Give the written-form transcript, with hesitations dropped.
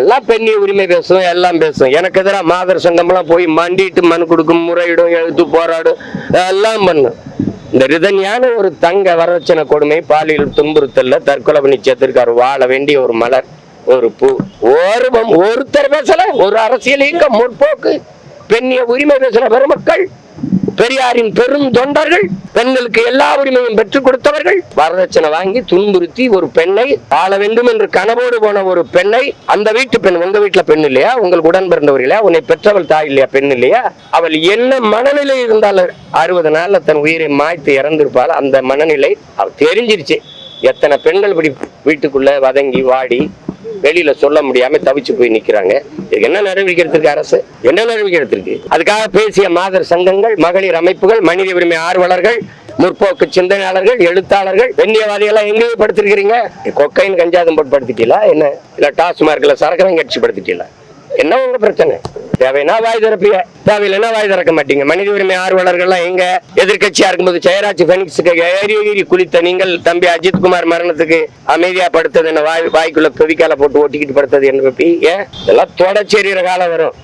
எல்லாம் பெண்ணிய உரிமை பேசும், எல்லாம் பேசும். எனக்கு எதிராக மாதர் சங்கம்லாம் போய் மண்டிட்டு மனு கொடுக்கும், முறையிடும், எழுத்து போராடும், எல்லாம் பண்ணும். இந்த ரிதன்யான ஒரு தங்க வரதட்சணை கொடுமை, பாலியல் துன்புறுத்தல்ல தற்கொலை பண்ணி சேர்த்திருக்காரு. வாழ வேண்டிய ஒரு மலர், ஒரு பூ. ஒருத்தர் பேசல. ஒரு அரசியல் இயக்கம், முற்போக்கு, பெண்ணிய உரிமை பேசுற பெருமக்கள், பெரியாரின் பெரும் தொண்டர்கள், பெண்களுக்கு எல்லா உரிமையும் பெற்றுக் கொடுத்தவர்கள், வரதட்சணை வாங்கி துன்புறுத்தி ஒரு பெண்ணை ஆள வேண்டும் என்று கனவோடு போன ஒரு பெண்ணை, அந்த வீட்டு பெண், உங்க வீட்டுல பெண் இல்லையா, உங்களுக்கு உடன் பிறந்தவர் இல்லையா, உன்னை பெற்றவள் தாய் இல்லையா, பெண் இல்லையா, அவள் என்ன மனநிலை இருந்தாலும் 60 நாள்ல தன் உயிரை மாய்த்து இறந்திருப்பாள். அந்த மனநிலை அவள் தெரிஞ்சிருச்சு. எத்தனை பெண்கள் இப்படி வீட்டுக்குள்ள வதங்கி வாடி வெளியில சொல்ல முடியாம தவிச்சு போய் நிக்கிறாங்க. இதுக்கு என்ன நடவடிக்கை எடுத்திருக்கு அரசு? என்ன நடவடிக்கை எடுத்திருக்கு? அதுக்காக பேசிய மாதர் சங்கங்கள், மகளிர் அமைப்புகள், மனித உரிமை ஆர்வலர்கள், முற்போக்கு சிந்தனையாளர்கள், எழுத்தாளர்கள், பெண்ணியவாதிகள் எங்கேயும் படுத்திருக்கிறீங்க? கொக்கைன் கஞ்சாதம் போட்டு படுத்திட்டீங்களா என்ன? இல்ல டாஸ்மார்க்ல சரக்கரம் கட்சி படுத்திட்டீங்களா? என்ன உங்க பிரச்சனை? தேவைன்னா வாய் திறப்பிய, தேவையில்லைன்னா வாய் திறக்க மாட்டீங்க. மனித உரிமை ஆர்வலர்கள்லாம் எங்க? எதிர்கட்சியா இருக்கும்போது ஜெயராஜ் பெனிக்ஸுக்கு ஏறி குளித்த நீங்கள் தம்பி அஜித்குமார் மரணத்துக்கு அமைதியா படுத்தது என்ன? வாய்க்குள்ள பெவிக்கால போட்டு ஓட்டிக்கிட்டு படுத்தது என்ன? ஏன் இதெல்லாம் தொடர்ச்சி எறிகிற காலம் வரும்.